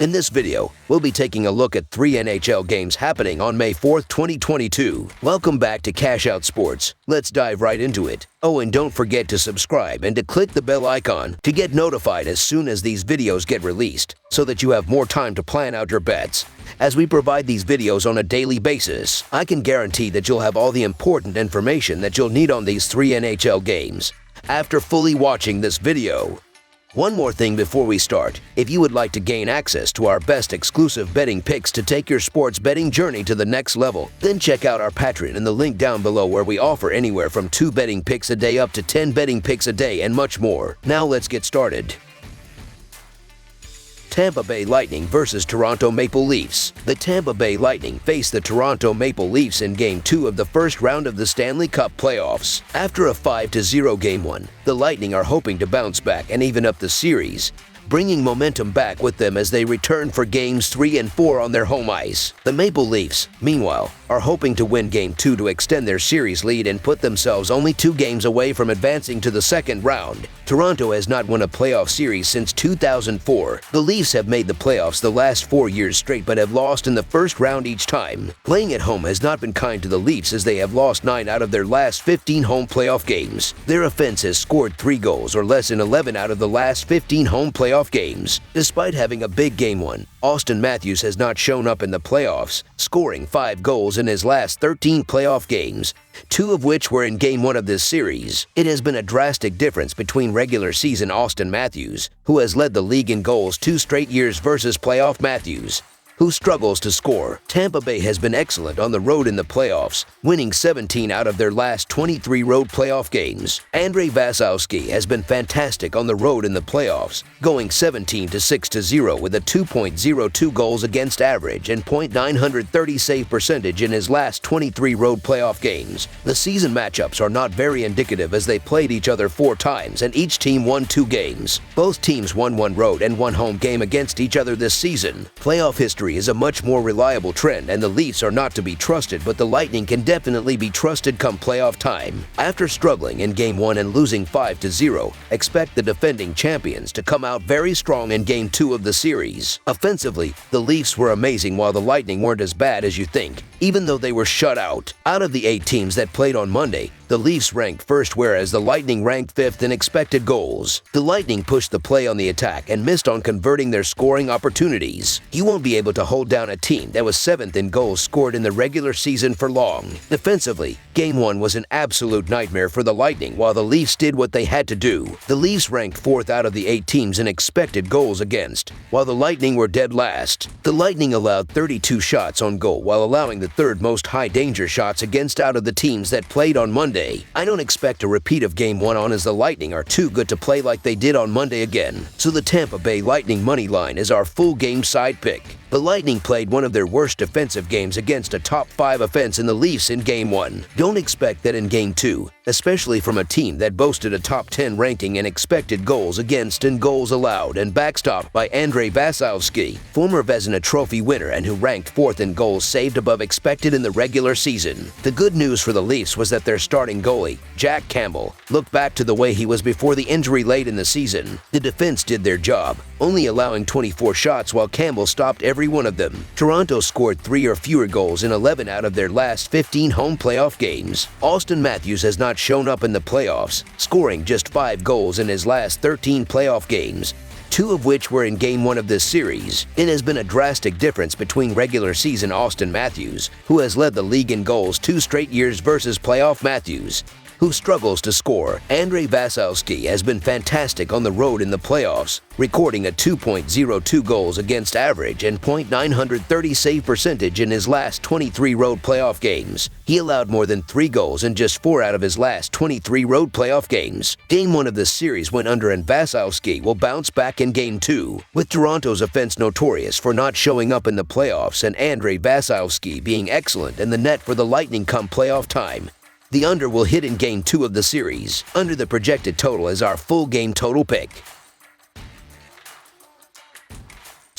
In this video, we'll be taking a look at 3 NHL games happening on May 4th, 2022. Welcome back to Cash Out Sports. Let's dive right into it. Oh, and don't forget to subscribe and to click the bell icon to get notified as soon as these videos get released, so that you have more time to plan out your bets. As we provide these videos on a daily basis, I can guarantee that you'll have all the important information that you'll need on these 3 NHL games after fully watching this video. One more thing before we start. If you would like to gain access to our best exclusive betting picks to take your sports betting journey to the next level, then check out our Patreon in the link down below, where we offer anywhere from 2 betting picks a day up to 10 betting picks a day and much more. Now let's get started. Tampa Bay Lightning versus Toronto Maple Leafs. The Tampa Bay Lightning face the Toronto Maple Leafs in Game 2 of the first round of the Stanley Cup playoffs. After a 5-0 Game 1, the Lightning are hoping to bounce back and even up the series, bringing momentum back with them as they return for Games 3 and 4 on their home ice. The Maple Leafs, meanwhile, are hoping to win Game 2 to extend their series lead and put themselves only 2 games away from advancing to the second round. Toronto has not won a playoff series since 2004. The Leafs have made the playoffs the last 4 years straight but have lost in the first round each time. Playing at home has not been kind to the Leafs, as they have lost 9 out of their last 15 home playoff games. Their offense has scored 3 goals or less in 11 out of the last 15 home playoff games. Despite having a big Game 1, Austin Matthews has not shown up in the playoffs, scoring 5 goals in his last 13 playoff games, 2 of which were in Game 1 of this series. It has been a drastic difference between regular season Austin Matthews, who has led the league in goals 2 straight years, versus playoff Matthews, who struggles to score. Tampa Bay has been excellent on the road in the playoffs, winning 17 out of their last 23 road playoff games. Andrei Vasilevskiy has been fantastic on the road in the playoffs, going 17-6-0 with a 2.02 goals against average and .930 save percentage in his last 23 road playoff games. The season matchups are not very indicative, as they played each other 4 times and each team won 2 games. Both teams won 1 road and 1 home game against each other this season. Playoff history is a much more reliable trend, and the Leafs are not to be trusted, but the Lightning can definitely be trusted come playoff time. After struggling in Game 1 and losing 5-0, expect the defending champions to come out very strong in Game 2 of the series. Offensively, the Leafs were amazing, while the Lightning weren't as bad as you think, even though they were shut out. Out of the 8 teams that played on Monday, the Leafs ranked first, whereas the Lightning ranked 5th in expected goals. The Lightning pushed the play on the attack and missed on converting their scoring opportunities. You won't be able to hold down a team that was 7th in goals scored in the regular season for long. Defensively, Game 1 was an absolute nightmare for the Lightning, while the Leafs did what they had to do. The Leafs ranked 4th out of the 8 teams in expected goals against, while the Lightning were dead last. The Lightning allowed 32 shots on goal, while allowing the 3rd most high-danger shots against out of the teams that played on Monday. I don't expect a repeat of Game 1 as the Lightning are too good to play like they did on Monday again. So the Tampa Bay Lightning money line is our full game side pick. The Lightning played one of their worst defensive games against a top 5 offense in the Leafs in Game 1. Don't expect that in Game 2, especially from a team that boasted a top 10 ranking in expected goals against and goals allowed, and backstopped by Andrei Vasilevskiy, former Vezina Trophy winner and who ranked 4th in goals saved above expected in the regular season. The good news for the Leafs was that their starting goalie, Jack Campbell, looked back to the way he was before the injury late in the season. The defense did their job, only allowing 24 shots, while Campbell stopped every one of them. Toronto scored 3 or fewer goals in 11 out of their last 15 home playoff games. Austin Matthews has not shown up in the playoffs, scoring just 5 goals in his last 13 playoff games, 2 of which were in Game 1 of this series. It has been a drastic difference between regular season Austin Matthews, who has led the league in goals 2 straight years, versus playoff Matthews, who struggles to score. Andrei Vasilevskiy has been fantastic on the road in the playoffs, recording a 2.02 goals against average and .930 save percentage in his last 23 road playoff games. He allowed more than 3 goals in just 4 out of his last 23 road playoff games. Game 1 of this series went under, and Vasilevskiy will bounce back in Game 2. With Toronto's offense notorious for not showing up in the playoffs and Andrei Vasilevskiy being excellent in the net for the Lightning come playoff time, the under will hit in Game 2 of the series. Under the projected total is our full game total pick.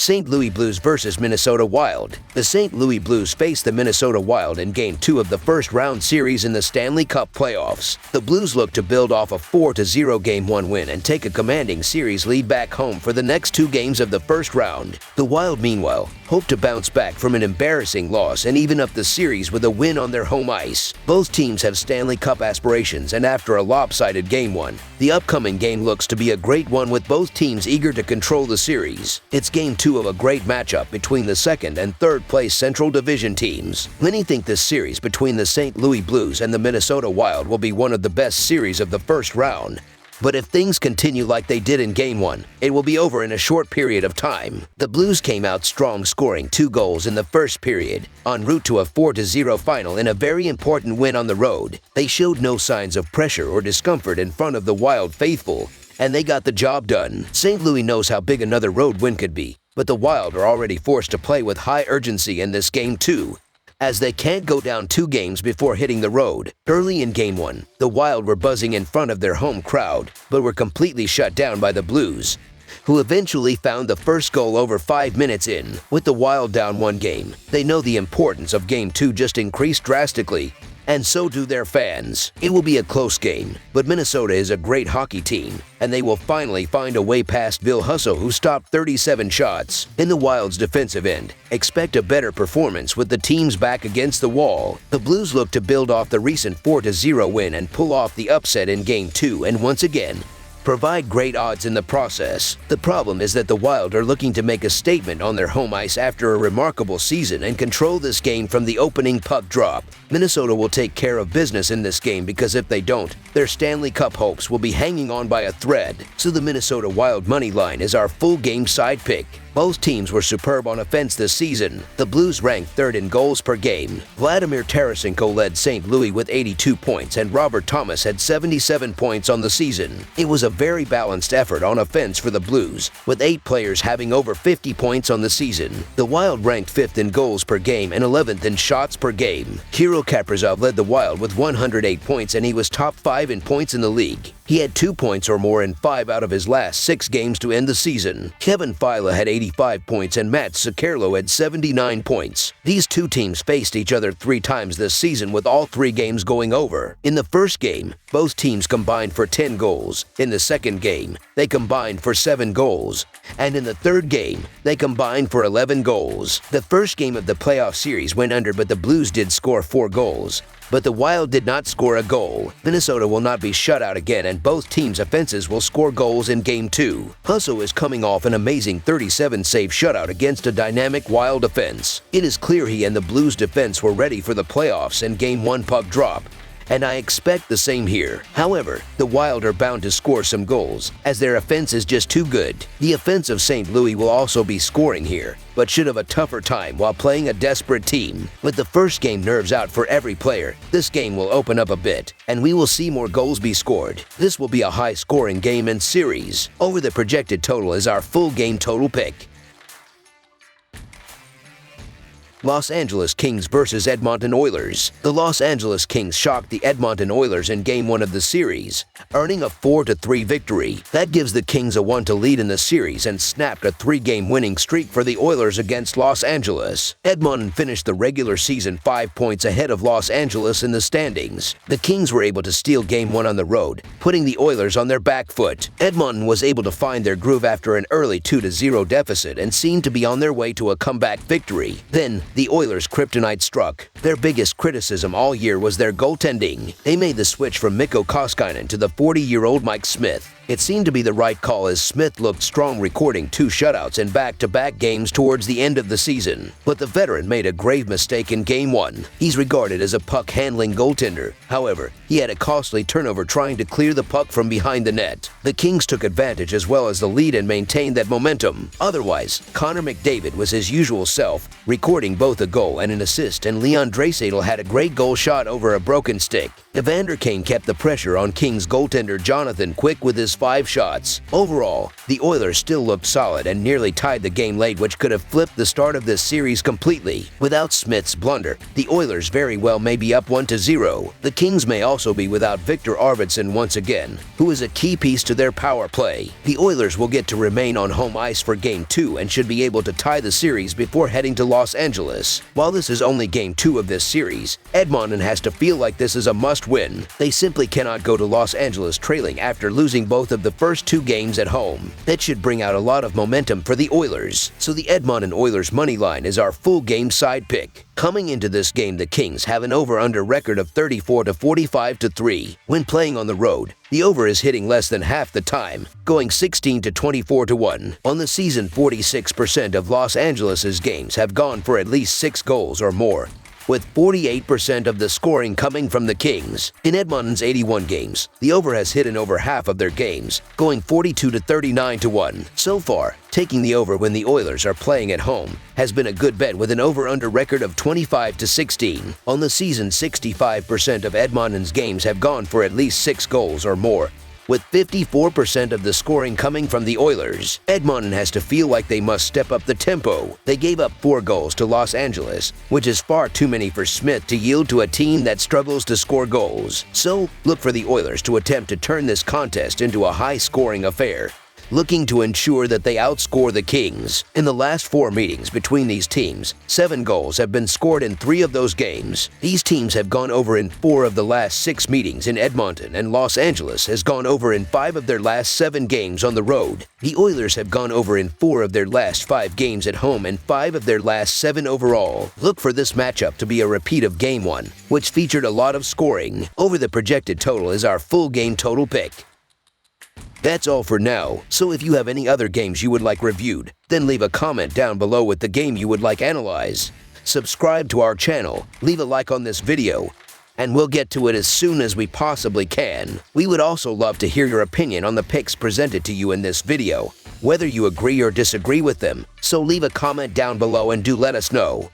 St. Louis Blues versus Minnesota Wild. The St. Louis Blues faced the Minnesota Wild in Game 2 of the first-round series in the Stanley Cup playoffs. The Blues look to build off a 4-0 Game 1 win and take a commanding series lead back home for the next 2 games of the first round. The Wild, meanwhile, hope to bounce back from an embarrassing loss and even up the series with a win on their home ice. Both teams have Stanley Cup aspirations, and after a lopsided Game 1, the upcoming game looks to be a great one with both teams eager to control the series. It's Game 2 of a great matchup between the second and third place Central Division teams. Many think this series between the St. Louis Blues and the Minnesota Wild will be one of the best series of the first round. But if things continue like they did in Game 1, it will be over in a short period of time. The Blues came out strong, scoring 2 goals in the first period, en route to a 4-0 final in a very important win on the road. They showed no signs of pressure or discomfort in front of the Wild faithful, and they got the job done. St. Louis knows how big another road win could be, but the Wild are already forced to play with high urgency in this Game 2, as they can't go down 2 games before hitting the road. Early in Game 1, the Wild were buzzing in front of their home crowd, but were completely shut down by the Blues, who eventually found the first goal over 5 minutes in. With the Wild down 1 game, they know the importance of Game 2 just increased drastically, and so do their fans. It will be a close game, but Minnesota is a great hockey team, and they will finally find a way past Bill Husso, who stopped 37 shots. In the Wild's defensive end, expect a better performance with the teams back against the wall. The Blues look to build off the recent 4-0 win and pull off the upset in Game 2 and once again provide great odds in the process. The problem is that the Wild are looking to make a statement on their home ice after a remarkable season and control this game from the opening puck drop. Minnesota will take care of business in this game, because if they don't, their Stanley Cup hopes will be hanging on by a thread. So the Minnesota Wild money line is our full game side pick. Both teams were superb on offense this season. The Blues ranked 3rd in goals per game. Vladimir Tarasenko led St. Louis with 82 points, and Robert Thomas had 77 points on the season. It was a very balanced effort on offense for the Blues, with 8 players having over 50 points on the season. The Wild ranked 5th in goals per game and 11th in shots per game. Kirill Kaprizov led the Wild with 108 points, and he was top 5 in points in the league. He had 2 points or more in 5 out of his last 6 games to end the season. Kevin Fila had 85 points and Matt Zuccarello had 79 points. These 2 teams faced each other 3 times this season, with all 3 games going over. In the first game, both teams combined for 10 goals. In the second game, they combined for 7 goals. And in the third game, they combined for 11 goals. The first game of the playoff series went under, but the Blues did score 4 goals. But the Wild did not score a goal. Minnesota will not be shut out again, and both teams' offenses will score goals in Game 2. Husso is coming off an amazing 37-save shutout against a dynamic Wild defense. It is clear he and the Blues defense were ready for the playoffs and Game 1 puck drop, and I expect the same here. However, the Wild are bound to score some goals, as their offense is just too good. The offense of St. Louis will also be scoring here, but should have a tougher time while playing a desperate team. With the first game nerves out for every player, this game will open up a bit, and we will see more goals be scored. This will be a high-scoring game and series. Over the projected total is our full game total pick. Los Angeles Kings versus Edmonton Oilers. The Los Angeles Kings shocked the Edmonton Oilers in Game 1 of the series, earning a 4-3 victory. That gives the Kings a 1-2 lead in the series and snapped a 3-game winning streak for the Oilers against Los Angeles. Edmonton finished the regular season 5 points ahead of Los Angeles in the standings. The Kings were able to steal Game 1 on the road, putting the Oilers on their back foot. Edmonton was able to find their groove after an early 2-0 deficit and seemed to be on their way to a comeback victory. Then, the Oilers' kryptonite struck. Their biggest criticism all year was their goaltending. They made the switch from Mikko Koskinen to the 40-year-old Mike Smith. It seemed to be the right call, as Smith looked strong, recording 2 shutouts in back-to-back games towards the end of the season. But the veteran made a grave mistake in Game 1. He's regarded as a puck-handling goaltender. However, he had a costly turnover trying to clear the puck from behind the net. The Kings took advantage as well as the lead and maintained that momentum. Otherwise, Connor McDavid was his usual self, recording both a goal and an assist, and Leon Draisaitl had a great goal shot over a broken stick. Evander Kane kept the pressure on Kings goaltender Jonathan Quick with his 5 shots. Overall, the Oilers still looked solid and nearly tied the game late, which could have flipped the start of this series completely. Without Smith's blunder, the Oilers very well may be up 1-0. The Kings may also be without Victor Arvidsson once again, who is a key piece to their power play. The Oilers will get to remain on home ice for Game 2 and should be able to tie the series before heading to Los Angeles. While this is only Game 2 of this series, Edmonton has to feel like this is a must-win. They simply cannot go to Los Angeles trailing after losing both of the first 2 games at home. That should bring out a lot of momentum for the Oilers. So the Edmonton Oilers money line is our full game side pick. Coming into this game, the Kings have an over-under record of 34 to 45 to 3. When playing on the road, the over is hitting less than half the time, going 16 to 24 to 1. On the season, 46% of Los Angeles's games have gone for at least 6 goals or more, with 48% of the scoring coming from the Kings. In Edmonton's 81 games, the over has hit in over half of their games, going 42 to 39 to 1. So far, taking the over when the Oilers are playing at home has been a good bet with an over-under record of 25 to 16. On the season, 65% of Edmonton's games have gone for at least 6 goals or more, with 54% of the scoring coming from the Oilers. Edmonton has to feel like they must step up the tempo. They gave up 4 goals to Los Angeles, which is far too many for Smith to yield to a team that struggles to score goals. So, look for the Oilers to attempt to turn this contest into a high-scoring affair, looking to ensure that they outscore the Kings. In the last 4 meetings between these teams, 7 goals have been scored in 3 of those games. These teams have gone over in 4 of the last 6 meetings in Edmonton, and Los Angeles has gone over in 5 of their last 7 games on the road. The Oilers have gone over in 4 of their last 5 games at home and 5 of their last 7 overall. Look for this matchup to be a repeat of Game 1, which featured a lot of scoring. Over the projected total is our full game total pick. That's all for now, so if you have any other games you would like reviewed, then leave a comment down below with the game you would like analyzed. Subscribe to our channel, leave a like on this video, and we'll get to it as soon as we possibly can. We would also love to hear your opinion on the picks presented to you in this video, whether you agree or disagree with them, so leave a comment down below and do let us know.